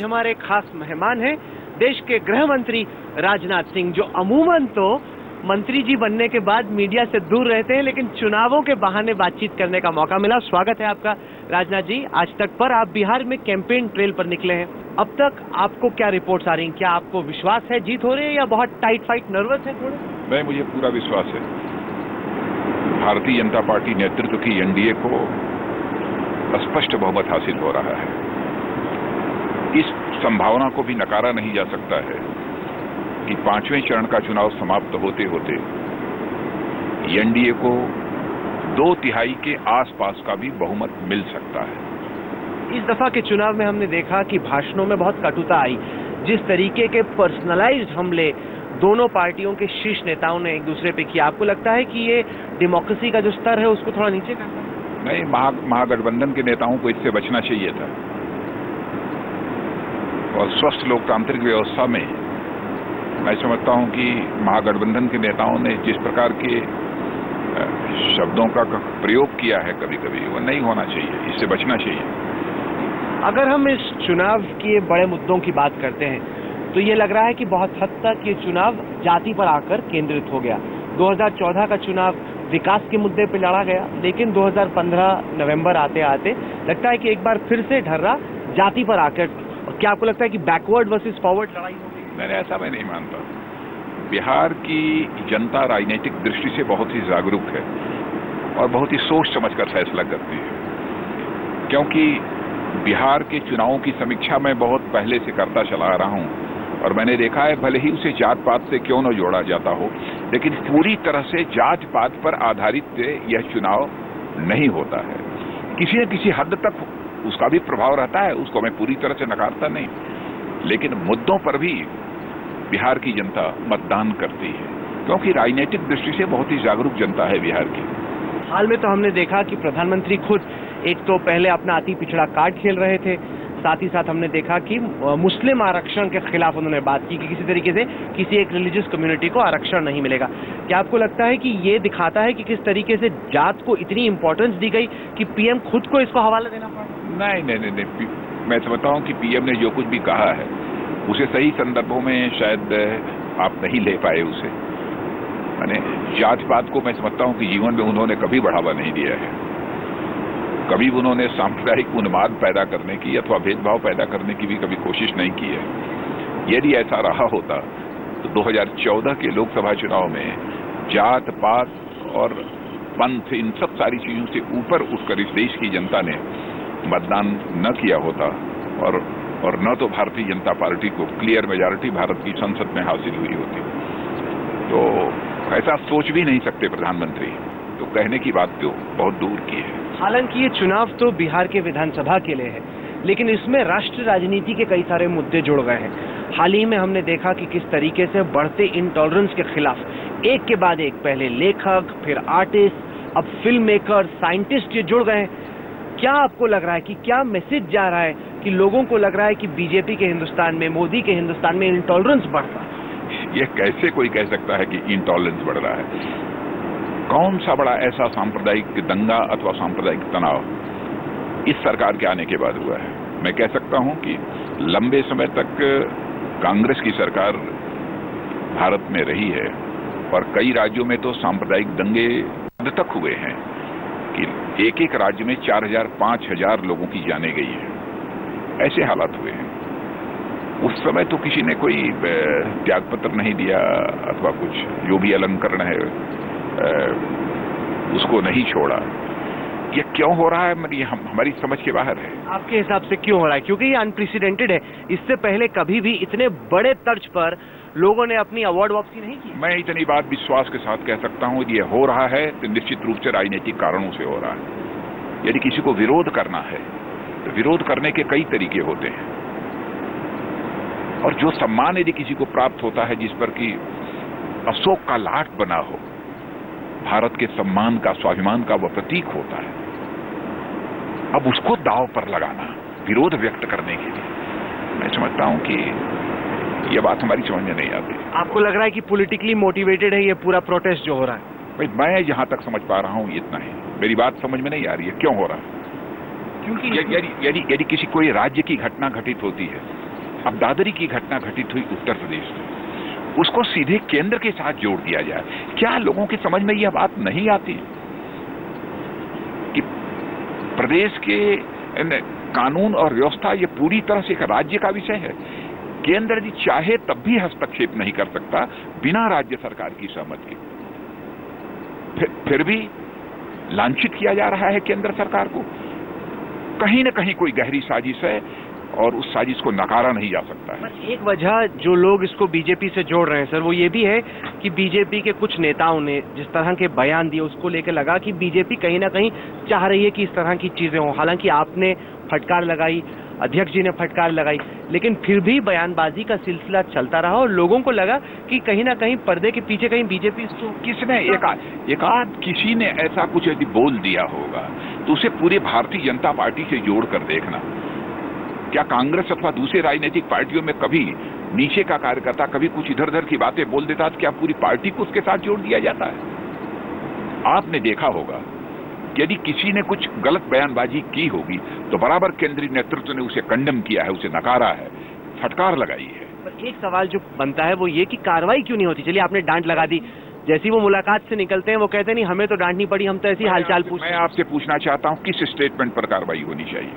हमारे खास मेहमान हैं देश के गृह मंत्री राजनाथ सिंह, जो अमूमन तो मंत्री जी बनने के बाद मीडिया से दूर रहते हैं, लेकिन चुनावों के बहाने बातचीत करने का मौका मिला। स्वागत है आपका राजनाथ जी। आज तक पर आप बिहार में कैंपेन ट्रेल पर निकले हैं, अब तक आपको क्या रिपोर्ट्स आ रही हैं? क्या आपको विश्वास है जीत हो रही है या बहुत टाइट फाइट, नर्वस है थोड़े? नहीं, मुझे पूरा विश्वास है। भारतीय जनता पार्टी नेतृत्व की एनडीए को स्पष्ट बहुमत हासिल हो रहा है। इस संभावना को भी नकारा नहीं जा सकता है कि पांचवें चरण का चुनाव समाप्त होते होते एनडीए को 2/3 के आसपास का भी बहुमत मिल सकता है। इस दफा के चुनाव में हमने देखा कि भाषणों में बहुत कटुता आई। जिस तरीके के पर्सनलाइज्ड हमले दोनों पार्टियों के शीर्ष नेताओं ने एक दूसरे पे किया, आपको लगता है कि ये डेमोक्रेसी का जो स्तर है उसको थोड़ा नीचे करता है? नहीं, महागठबंधन के नेताओं को इससे बचना चाहिए था। और स्वस्थ लोकतांत्रिक व्यवस्था में मैं समझता हूं कि महागठबंधन के नेताओं ने जिस प्रकार के शब्दों का प्रयोग किया है कभी कभी, वो नहीं होना चाहिए, इससे बचना चाहिए। अगर हम इस चुनाव के बड़े मुद्दों की बात करते हैं तो ये लग रहा है कि बहुत हद तक ये चुनाव जाति पर आकर केंद्रित हो गया। 2014 का चुनाव विकास के मुद्दे पर लड़ा गया, लेकिन 2015 नवंबर आते आते लगता है कि एक बार फिर से ढर्रा जाति पर आकर। क्या आपको लगता है कि बैकवर्ड वर्सेस फॉरवर्ड लड़ाई हो गई? मैंने ऐसा मैं नहीं मानता। बिहार की जनता राजनीतिक दृष्टि से बहुत ही जागरूक है और बहुत ही सोच समझकर फैसला करती है, क्योंकि बिहार के चुनावों की समीक्षा मैं बहुत पहले से करता चला आ रहा हूं और मैंने देखा है, भले ही उसे जात पात से क्यों न जोड़ा जाता हो, लेकिन पूरी तरह से जात पात पर आधारित यह चुनाव नहीं होता है। किसी न किसी हद तक उसका भी प्रभाव रहता है, उसको मैं पूरी तरह से नकारता नहीं, लेकिन मुद्दों पर भी बिहार की जनता मतदान करती है, क्योंकि राजनीतिक दृष्टि से बहुत ही जागरूक जनता है बिहार की। हाल में तो हमने देखा कि प्रधानमंत्री खुद एक तो पहले अपना अति पिछड़ा कार्ड खेल रहे थे, साथ ही साथ हमने देखा कि मुस्लिम आरक्षण के खिलाफ उन्होंने बात की कि किसी तरीके से किसी एक रिलीजियस कम्युनिटी को आरक्षण नहीं मिलेगा। क्या आपको लगता है कि ये दिखाता है कि किस तरीके से जात को इतनी इंपॉर्टेंस दी गई कि पीएम खुद को इसको हवाला देना पड़ा? नहीं, मैं समझता हूं कि पीएम ने जो कुछ भी कहा है उसे सही संदर्भों में शायद आप नहीं ले पाए उसे। मैंने जात पात को मैं समझता हूं कि जीवन में उन्होंने कभी बढ़ावा नहीं दिया है, कभी उन्होंने सांप्रदायिक उन्माद पैदा करने की अथवा भेदभाव पैदा करने की भी कभी कोशिश नहीं की है। यदि ऐसा रहा होता तो 2014 के लोकसभा चुनाव में जात पात और पंथ, इन सब सारी चीजों से ऊपर उठकर इस देश की जनता ने मतदान न किया होता और न तो भारतीय जनता पार्टी को क्लियर मेजॉरिटी भारत की संसद में हासिल हुई होती। तो ऐसा सोच भी नहीं सकते प्रधानमंत्री, तो कहने की बात तो बहुत दूर की है। हालांकि ये चुनाव तो बिहार के विधानसभा के लिए है, लेकिन इसमें राष्ट्रीय राजनीति के कई सारे मुद्दे जुड़ गए हैं। हाल ही में हमने देखा कि किस तरीके से बढ़ते इंटॉलरेंस के खिलाफ एक के बाद एक, पहले लेखक, फिर आर्टिस्ट, अब फिल्म मेकर, साइंटिस्ट ये जुड़ गए हैं। क्या आपको लग रहा है कि क्या मैसेज जा रहा है कि लोगों को लग रहा है कि बीजेपी के हिंदुस्तान में, मोदी के हिंदुस्तान में इंटॉलरेंस बढ़ रहा है? ये कैसे कोई कह सकता है कि इंटॉलरेंस बढ़ रहा है? कौन सा बड़ा ऐसा सांप्रदायिक दंगा अथवा सांप्रदायिक तनाव इस सरकार के आने के बाद हुआ है? मैं कह सकता हूं कि लंबे समय तक कांग्रेस की सरकार भारत में रही है और कई राज्यों में तो सांप्रदायिक दंगे हद तक हुए हैं कि एक एक राज्य में 4000-5000 लोगों की जाने गई है। ऐसे हालात हुए हैं। उस समय तो किसी ने कोई त्यागपत्र नहीं दिया अथवा कुछ जो भी अलंकरण है उसको नहीं छोड़ा। ये क्यों हो रहा है, ये हमारी समझ के बाहर है। आपके हिसाब से क्यों हो रहा है? क्योंकि ये अनप्रेसिडेंटेड है। इससे पहले कभी भी इतने बड़े तर्ज पर लोगों ने अपनी अवार्ड वापसी नहीं की। मैं इतनी बात विश्वास के साथ कह सकता हूं, ये हो रहा है तो निश्चित रूप से राजनीतिक कारणों से हो रहा है। यदि किसी को विरोध करना है तो विरोध करने के कई तरीके होते हैं, और जो सम्मान यदि किसी को प्राप्त होता है जिस पर कि अशोक का लाट बना हो, भारत के सम्मान का, स्वाभिमान का वह प्रतीक होता है, अब उसको दांव पर लगाना विरोध व्यक्त करने के लिए, मैं समझता हूं कि यह बात हमारी समझ में नहीं आती। आपको लग रहा है कि पॉलिटिकली मोटिवेटेड है ये पूरा प्रोटेस्ट जो हो रहा है? भाई, मैं जहां तक समझ पा रहा हूं इतना ही। मेरी बात समझ में नहीं आ रही है क्यों हो रहा है? क्योंकि यदि किसी कोई राज्य की घटना घटित होती है अब दादरी की घटना घटित हुई उत्तर प्रदेश में, उसको सीधे केंद्र के साथ जोड़ दिया जाए। क्या लोगों की समझ में यह बात नहीं आती कि प्रदेश के कानून और व्यवस्था ये पूरी तरह से एक राज्य का विषय है। केंद्र यदि चाहे तब भी हस्तक्षेप नहीं कर सकता बिना राज्य सरकार की सहमति के। फिर भी लांछित किया जा रहा है केंद्र सरकार को। कहीं न कहीं कोई गहरी साजिश है और उस साजिश को नकारा नहीं जा सकता है। एक वजह जो लोग इसको बीजेपी से जोड़ रहे हैं सर, वो ये भी है कि बीजेपी के कुछ नेताओं ने जिस तरह के बयान दिए उसको लेकर लगा कि बीजेपी कहीं ना कहीं चाह रही है कि इस तरह की चीजें हों। हालांकि आपने फटकार लगाई, अध्यक्ष जी ने फटकार लगाई, लेकिन फिर भी बयानबाजी का सिलसिला चलता रहा और लोगों को लगा कि कहीं ना कहीं पर्दे के पीछे कहीं बीजेपी किसने एकाध किसी ने ऐसा कुछ यदि बोल दिया होगा तो उसे पूरे भारतीय जनता पार्टी से जोड़ कर देखना। क्या कांग्रेस अथवा दूसरे राजनीतिक पार्टियों में कभी नीचे का कार्यकर्ता कभी कुछ इधर उधर की बातें बोल देता तो क्या पूरी पार्टी को उसके साथ जोड़ दिया जाता है? आपने देखा होगा यदि किसी ने कुछ गलत बयानबाजी की होगी तो बराबर केंद्रीय नेतृत्व ने उसे कंडेम किया है, उसे नकारा है, फटकार लगाई है। पर एक सवाल जो बनता है वो ये कि कार्रवाई क्यों नहीं होती? चलिए आपने डांट लगा दी, जैसी वो मुलाकात से निकलते हैं वो कहते नहीं हमें तो डांट नहीं पड़ी, हम तो ऐसी हालचाल पूछ। मैं आपसे पूछना चाहता हूँ किस स्टेटमेंट पर कार्रवाई होनी चाहिए?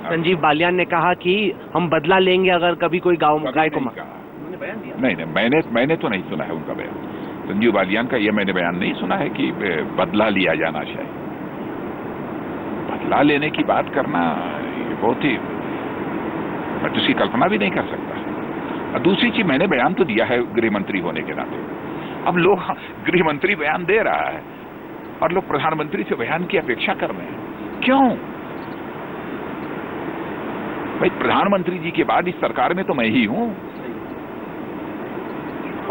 संजीव बालियान ने कहा कि हम बदला लेंगे अगर कभी कोई गाय को नहीं, मैंने तो नहीं सुना है उनका बयान। संजीव बालियान का यह मैंने बयान नहीं सुना है कि बदला लिया जाना चाहिए। बदला लेने की बात करना ये बहुत ही, मैं तो उसकी कल्पना भी नहीं कर सकता। दूसरी चीज, मैंने बयान तो दिया है गृह मंत्री होने के नाते। अब लोग गृह मंत्री बयान दे रहा है और लोग प्रधानमंत्री से बयान की अपेक्षा कर रहे हैं। क्यों भाई? प्रधानमंत्री जी के बाद इस सरकार में तो मैं ही हूं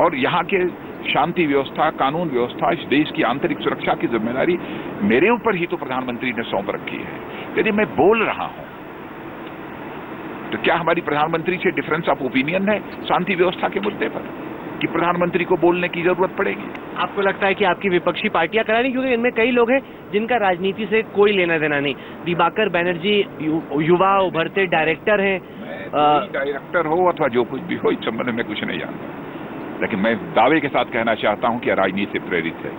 और यहां के शांति व्यवस्था, कानून व्यवस्था, इस देश की आंतरिक सुरक्षा की जिम्मेदारी मेरे ऊपर ही तो प्रधानमंत्री ने सौंप रखी है। यदि मैं बोल रहा हूं तो क्या हमारी प्रधानमंत्री से डिफरेंस ऑफ ओपिनियन है शांति व्यवस्था के मुद्दे पर कि प्रधानमंत्री को बोलने की जरूरत पड़ेगी? आपको लगता है कि आपकी विपक्षी पार्टियां करा रही, क्योंकि इनमें कई लोग हैं जिनका राजनीति से कोई लेना देना नहीं। दिवाकर बनर्जी युवा उभरते डायरेक्टर हैं। डायरेक्टर हो अथवा जो कुछ भी हो, इस संबंध में कुछ नहीं जानता, लेकिन मैं दावे के साथ कहना चाहता हूं कि राजनीति से प्रेरित है।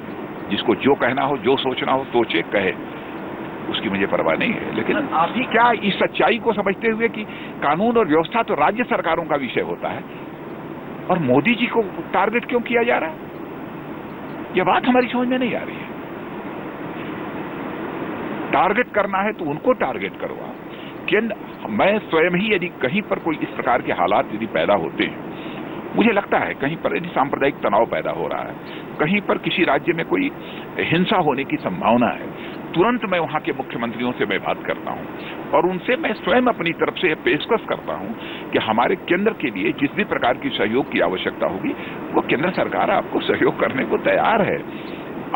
जिसको जो कहना हो, जो सोचना हो, सोचे, कहे, उसकी मुझे परवाह नहीं है। लेकिन आप ही क्या इस सच्चाई को समझते हुए कि कानून और व्यवस्था तो राज्य सरकारों का विषय होता है और मोदी जी को टारगेट क्यों किया जा रहा है? यह बात हमारी समझ में नहीं आ रही है। टारगेट करना है तो उनको टारगेट करवा। मैं स्वयं ही यदि कहीं पर कोई इस प्रकार के हालात यदि पैदा होते हैं, मुझे लगता है कहीं पर यदि सांप्रदायिक तनाव पैदा हो रहा है, कहीं पर किसी राज्य में कोई हिंसा होने की संभावना है, तुरंत मैं वहां के मुख्यमंत्रियों से मैं बात करता हूं और उनसे मैं स्वयं अपनी तरफ से पेशकश करता हूं कि हमारे केंद्र के लिए जिस भी प्रकार की सहयोग की आवश्यकता होगी वो केंद्र सरकार आपको सहयोग करने को तैयार है।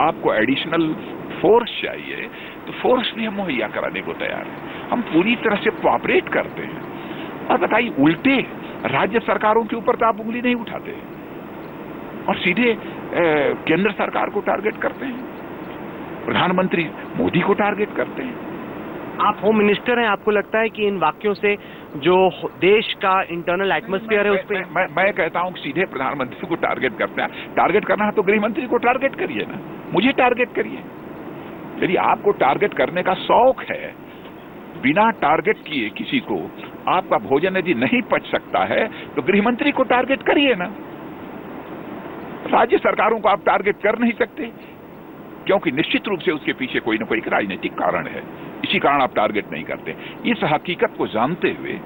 आपको एडिशनल फोर्स चाहिए तो फोर्स भी हम मुहैया कराने को तैयार है। हम पूरी तरह से कोऑपरेट करते हैं। और बताइए, उल्टे राज्य सरकारों के ऊपर तो आप उंगली नहीं उठाते और सीधे केंद्र सरकार को टारगेट करते हैं, प्रधानमंत्री मोदी को टारगेट करते हैं। आप होम मिनिस्टर हैं, आपको लगता है कि इन वाक्यों से जो देश का इंटरनल एटमॉस्फेयर है उस पर? मैं कहता हूं कि सीधे प्रधानमंत्री को टारगेट करते हैं। टारगेट करना है तो गृह मंत्री को टारगेट करिए ना, मुझे टारगेट करिए। यदि आपको टारगेट करने का शौक है, बिना टारगेट किए किसी को आपका भोजन यदि नहीं पच सकता है तो गृह मंत्री को टारगेट करिए ना। राज्य सरकारों को आप टारगेट कर नहीं सकते क्योंकि निश्चित रूप से उसके पीछे कोई ना कोई राजनीतिक कारण है। इसी कारण आप टारगेट नहीं करते। इस हकीकत को जानते हुए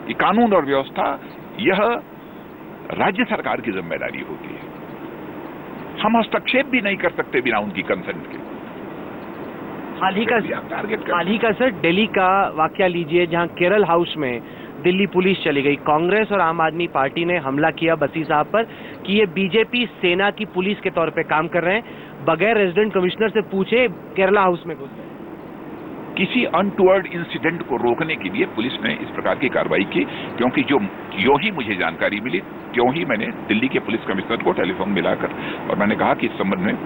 कि कानून और व्यवस्था यह राज्य सरकार की जिम्मेदारी होती है, हम हस्तक्षेप भी नहीं कर सकते बिना उनकी कंसेंट के। हाल ही का सर दिल्ली का वाकया लीजिए, जहां केरल हाउस में दिल्ली पुलिस चली गई। कांग्रेस और आम आदमी पार्टी ने हमला किया बसी साहब पर कि ये बीजेपी सेना की पुलिस के तौर पे काम कर रहे हैं, बगैर रेजिडेंट कमिश्नर से पूछे केरला हाउस में घुस गए। किसी अनटुवर्ड इंसिडेंट को रोकने के लिए पुलिस ने इस प्रकार की कार्रवाई की, क्योंकि जो ही मुझे जानकारी मिली त्यों ही मैंने दिल्ली के पुलिस कमिश्नर को टेलीफोन मिलाकर और मैंने कहा कि इस संबंध में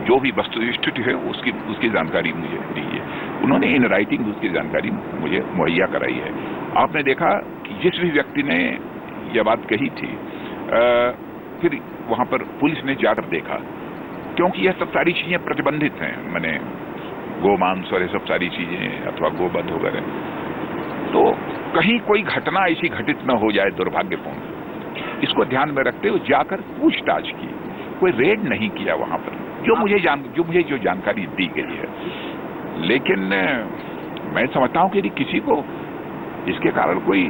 जो भी वस्तुस्थिति है उसकी जानकारी मुझे दी है। उन्होंने इन राइटिंग उसकी जानकारी मुझे मुहैया कराई है। आपने देखा कि जिस भी व्यक्ति ने यह बात कही थी, फिर वहां पर पुलिस ने जाकर देखा, क्योंकि यह सब सारी चीजें प्रतिबंधित हैं, मैंने गोमांस और ये सब सारी चीजें अथवा गोवध वगैरह, तो कहीं कोई घटना ऐसी घटित न हो जाए दुर्भाग्यपूर्ण, इसको ध्यान में रखते हुए जाकर पूछताछ की। कोई रेड नहीं किया वहां पर, जो मुझे जो जानकारी दी गई है। लेकिन मैं समझता हूं कि यदि किसी को इसके कारण कोई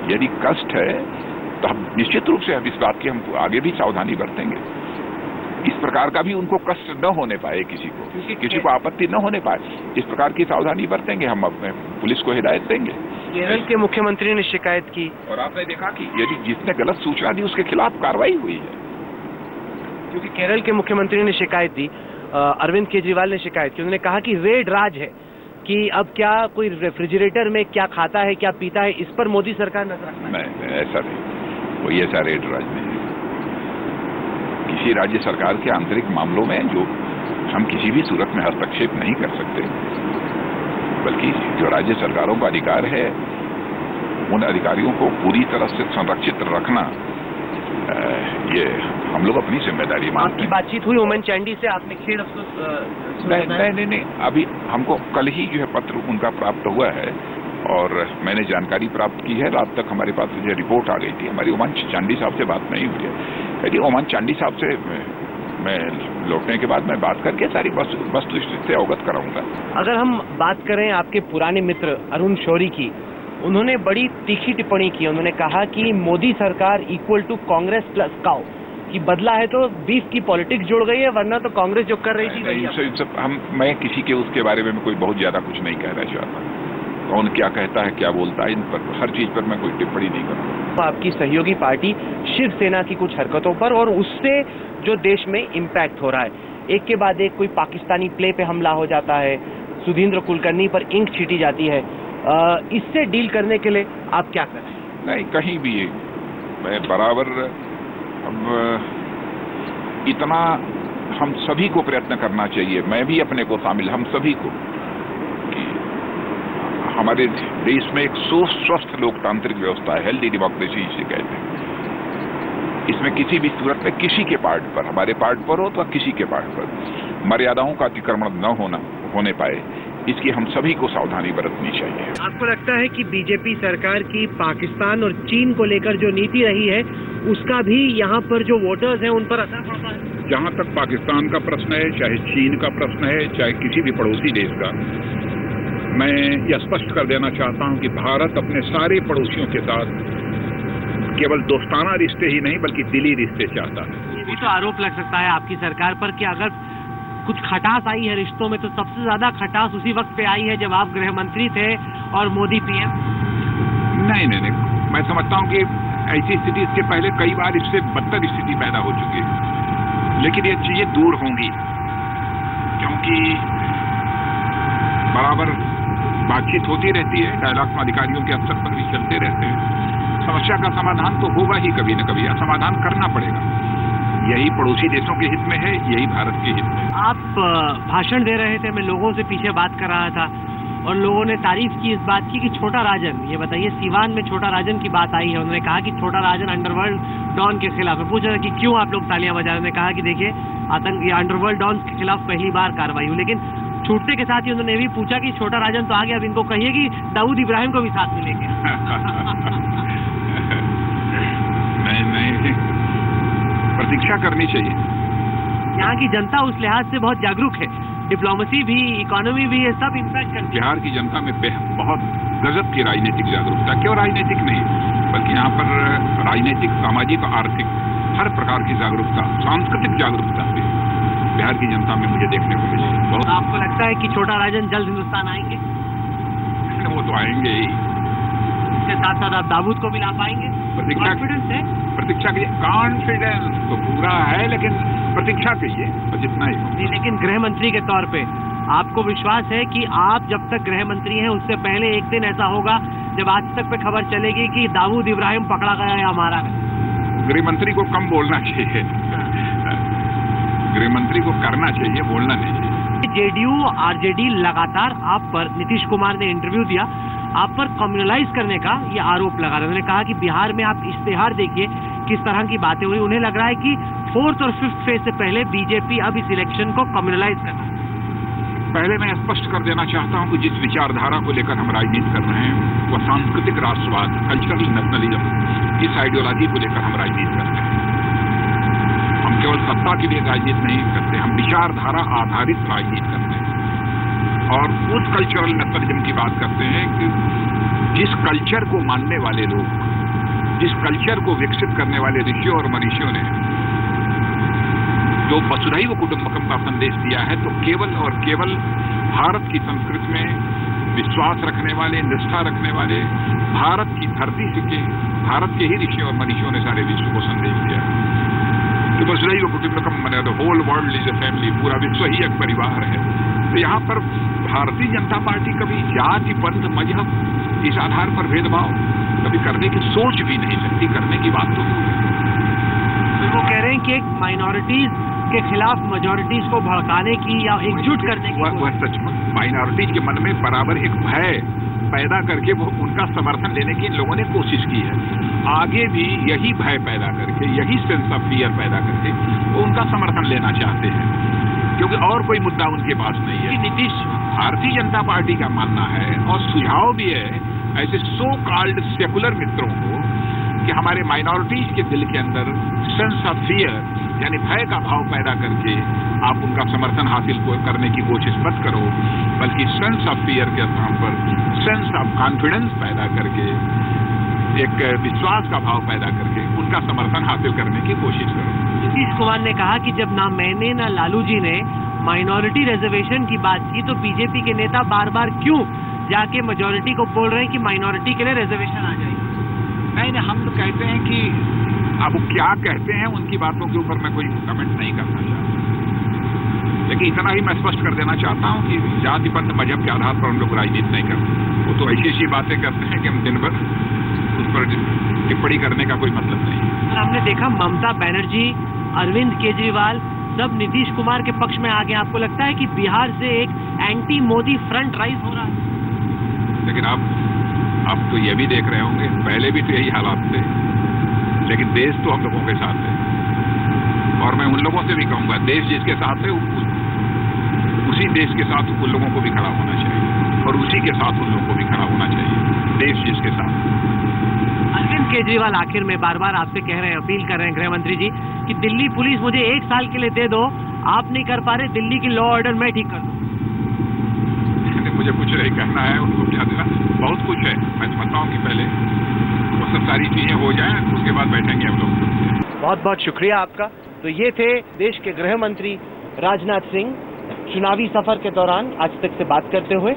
यदि कष्ट है, तो हम निश्चित रूप से अब इस बात की हम आगे भी सावधानी बरतेंगे, इस प्रकार का भी उनको कष्ट न होने पाए, किसी को आपत्ति न होने पाए, इस प्रकार की सावधानी बरतेंगे। हम अपने पुलिस को हिदायत देंगे। केरल के मुख्यमंत्री ने शिकायत की, और आपने देखा कि यदि जिसने गलत सूचना दी उसके खिलाफ कार्रवाई हुई है। क्योंकि केरल के मुख्यमंत्री ने शिकायत दी, अरविंद केजरीवाल ने शिकायत की, उन्होंने कहा कि रेड राज है, कि अब क्या कोई रेफ्रिजरेटर में क्या खाता है क्या पीता है, इस पर मोदी सरकार नजर रखना। नहीं, ऐसा नहीं, कोई ऐसा रेड राज नहीं है। किसी राज्य सरकार के आंतरिक मामलों में जो हम किसी भी सूरत में हस्तक्षेप नहीं कर सकते, बल्कि जो राज्य सरकारों का अधिकार है उन अधिकारियों को पूरी तरह से संरक्षित रखना, ये हम लोग अपनी जिम्मेदारी मानते हैं। बातचीत हुई ओमन चांडी से, आपने खेद अफसोस? नहीं, अभी हमको कल ही जो है पत्र उनका प्राप्त हुआ है और मैंने जानकारी प्राप्त की है। रात तक हमारे पास जो रिपोर्ट आ गई थी, हमारी ओमन चांडी साहब से बात नहीं हुई है। यदि ओमन चांडी साहब से मैं लौटने के बाद मैं बात करके सारी वस्तुस्थिति से अवगत कराऊंगा। अगर हम बात करें आपके पुराने मित्र अरुण शौरी की, उन्होंने बड़ी तीखी टिप्पणी की। उन्होंने कहा कि मोदी सरकार equal to Congress plus cow, कि बदला है तो बीफ की पॉलिटिक्स जुड़ गई है, वरना तो कांग्रेस जो कर रही थी। मैं किसी के उसके बारे में कोई बहुत ज्यादा कुछ नहीं कहना चाहता। कौन क्या कहता है क्या बोलता है, इन पर हर चीज पर मैं कोई टिप्पणी नहीं करूँगा। आपकी सहयोगी पार्टी शिवसेना की कुछ हरकतों पर और उससे जो देश में इम्पैक्ट हो रहा है, एक के बाद एक कोई पाकिस्तानी प्ले पे हमला हो जाता है, सुधींद्र कुलकर्णी पर इंक छीटी जाती है, इससे डील करने के लिए आप क्या कर रहे हैं? नहीं, कहीं भी मैं बराबर, अब इतना हम सभी को प्रयत्न करना चाहिए, मैं भी अपने को शामिल, हम सभी को, कि हमारे देश में एक स्वस्थ लोकतांत्रिक व्यवस्था है, हेल्दी डेमोक्रेसी इसे कहते हैं। इसमें किसी भी सूरत में किसी के पार्ट पर, हमारे पार्ट पर हो तो किसी के पार्ट पर, मर्यादाओं का अतिक्रमण न होने पाए, इसकी हम सभी को सावधानी बरतनी चाहिए। आपको लगता है कि बीजेपी सरकार की पाकिस्तान और चीन को लेकर जो नीति रही है, उसका भी यहाँ पर जो वोटर्स हैं उन पर असर पड़ता है? जहाँ तक पाकिस्तान का प्रश्न है, चाहे चीन का प्रश्न है, चाहे किसी भी पड़ोसी देश का, मैं यह स्पष्ट कर देना चाहता हूँ कि भारत अपने सारे पड़ोसियों के साथ केवल दोस्ताना रिश्ते ही नहीं बल्कि दिली रिश्ते चाहता है। ये भी तो आरोप लग सकता है आपकी सरकार पर कि अगर कुछ खटास आई है रिश्तों में, तो सबसे ज्यादा खटास उसी वक्त पे आई है जब आप गृह मंत्री थे और मोदी पीएम। नहीं, मैं समझता हूँ कि ऐसी स्थिति इसके पहले कई बार इससे बदतर स्थिति पैदा हो चुकी है, लेकिन ये चीजें दूर होंगी, क्योंकि बराबर बातचीत होती रहती है, डायलॉग अधिकारियों के स्तर पर भी चलते रहते हैं। समस्या का समाधान तो होगा ही कभी न कभी, समाधान करना पड़ेगा। यही पड़ोसी देशों के हित में है, यही भारत के हित में। आप भाषण दे रहे थे, मैं लोगों से पीछे बात कर रहा था और लोगों ने तारीफ की इस बात की कि छोटा राजन, ये बताइए सीवान में छोटा राजन की बात आई है, उन्होंने कहा कि छोटा राजन अंडरवर्ल्ड डॉन के खिलाफ है। पूछ रहे कि क्यों आप लोग तालियां बजा रहे? उन्होंने कहा कि देखिए आतंकी अंडरवर्ल्ड डॉन के खिलाफ पहली बार कार्रवाई हुई। लेकिन छूटने के साथ ही उन्होंने भी पूछा कि छोटा राजन तो आ गया, अब इनको कहिए कि दाऊद इब्राहिम को भी साथ में लेके। नहीं, प्रतीक्षा करनी चाहिए। यहाँ की जनता उस लिहाज से बहुत जागरूक है, डिप्लोमेसी भी, इकोनॉमी भी, ये सब इम्पैक्ट करती है। बिहार की जनता में बहुत गजब की राजनीतिक जागरूकता, क्यों राजनीतिक नहीं बल्कि यहाँ पर राजनीतिक, सामाजिक, आर्थिक हर प्रकार की जागरूकता, सांस्कृतिक जागरूकता बिहार की जनता में मुझे देखने को मिली। बहुत। आपको लगता है कि छोटा राजन जल्द हिंदुस्तान आएंगे? वो तो आएंगे ही। इसके साथ साथ आप दाऊद को भी ला पाएंगे? कॉन्फिडेंस है? प्रतीक्षा कीजिए। कॉन्फिडेंस तो पूरा है, लेकिन प्रतीक्षा कीजिए, बस इतना ही। लेकिन गृह मंत्री के तौर पे आपको विश्वास है कि आप जब तक गृह मंत्री हैं उससे पहले एक दिन ऐसा होगा जब आज तक पे खबर चलेगी कि दाऊद इब्राहिम पकड़ा गया या मारा गया? गृह मंत्री को कम बोलना चाहिए। गृह मंत्री को करना चाहिए, बोलना नहीं चाहिए। जेडीयू आरजेडी लगातार आप पर, नीतीश कुमार ने इंटरव्यू दिया, आप पर कम्युनलाइज करने का ये आरोप लगा रहे। उन्होंने कहा कि बिहार में आप इश्तेहार देखिए किस तरह की बातें हुई। उन्हें लग रहा है कि 4th और 5th फेज से पहले बीजेपी अब इस इलेक्शन को कम्युनलाइज करना है। पहले मैं स्पष्ट कर देना चाहता हूं कि जिस विचारधारा को लेकर हम राजनीति कर रहे हैं वह सांस्कृतिक राष्ट्रवाद, कल्चरल नेशनलिज्म, इस आइडियोलॉजी को लेकर हम राजनीति करते हैं। हम केवल सत्ता के लिए राजनीति नहीं करते, हम विचारधारा आधारित राजनीति करते हैं और उस कल्चरल नेशनलिज्म की बात करते हैं कि जिस कल्चर को मानने वाले लोग, जिस कल्चर को विकसित करने वाले ऋषियों और मनीषियों ने जो वसुधैव कुटुंबकम का संदेश दिया है, तो केवल और केवल भारत की संस्कृति में विश्वास रखने वाले, निष्ठा रखने वाले, भारत की धरती से भारत के ही ऋषियों और मनीषियों ने सारे विश्व को संदेश दिया कि वसुधैव कुटुंबकम माने the whole world is a family, पूरा विश्व ही एक परिवार है। तो यहाँ पर भारतीय जनता पार्टी कभी जाति, पंथ, मजहब इस आधार पर भेदभाव कभी करने की सोच भी नहीं सकती, करने की बात तो वो कह रहे हैं कि एक माइनॉरिटीज के खिलाफ मेजॉरिटीज को भड़काने की या एकजुट करने की वह सच में माइनॉरिटीज के मन में बराबर एक भय पैदा करके वो उनका समर्थन लेने की इन लोगों ने कोशिश की है। आगे भी यही भय पैदा करके, यही सेंस ऑफ फियर पैदा करके वो उनका समर्थन लेना चाहते हैं, क्योंकि और कोई मुद्दा उनके पास नहीं है। नीतीश, भारतीय जनता पार्टी का मानना है और सुझाव भी है ऐसे सो कॉल्ड सेकुलर मित्रों को कि हमारे माइनॉरिटीज के दिल के अंदर सेंस ऑफ फियर यानी भय का भाव पैदा करके आप उनका समर्थन हासिल करने की कोशिश मत करो, बल्कि सेंस ऑफ फियर के स्थान पर सेंस ऑफ कॉन्फिडेंस पैदा करके, एक विश्वास का भाव पैदा करके उनका समर्थन हासिल करने की कोशिश करो। नीतीश कुमार ने कहा कि जब ना मैंने ना लालू जी ने माइनॉरिटी रिजर्वेशन की बात की, तो बीजेपी के नेता बार बार क्यों जाके मेजॉरिटी को बोल रहे हैं कि माइनॉरिटी के लिए रिजर्वेशन आ जाएगी। नहीं, हम तो कहते हैं कि अब वो क्या कहते हैं उनकी बातों के ऊपर मैं कोई कमेंट नहीं करना चाहता, लेकिन इतना ही मैं स्पष्ट कर देना चाहता हूं कि जाति, पंथ, मजहब के आधार पर हम लोग राजनीति नहीं करते। वो तो ऐसी ऐसी बातें करते हैं कि हम दिन भर उस पर टिप्पणी करने का कोई मतलब नहीं। हमने देखा ममता बनर्जी, अरविंद केजरीवाल सब नीतीश कुमार के पक्ष में आ गए। आपको लगता है कि बिहार से एक एंटी मोदी फ्रंट राइज हो रहा है? लेकिन आप तो ये भी देख रहे होंगे, पहले भी तो यही हालात थे, लेकिन देश तो हम लोगों के साथ है। और मैं उन लोगों से भी कहूंगा, देश जिसके साथ है उसी देश के साथ उन लोगों को भी खड़ा होना चाहिए और उसी के साथ उन लोगों को भी खड़ा होना चाहिए, देश जिसके साथ। अरविंद केजरीवाल आखिर में बार बार आपसे कह रहे हैं, अपील कर रहे हैं गृह मंत्री जी कि दिल्ली पुलिस मुझे 1 साल के लिए दे दो, आप नहीं कर पा रहे, दिल्ली की लॉ ऑर्डर मैं ठीक कर दूं। मुझे कुछ नहीं कहना है, उनको क्या देना, बहुत कुछ है। मैं समझता हूँ कि पहले वो सब सारी चीजें हो जाएं, उसके बाद बैठेंगे हम लोग। बहुत बहुत शुक्रिया आपका। तो ये थे देश के गृह मंत्री राजनाथ सिंह चुनावी सफर के दौरान आज तक से बात करते हुए।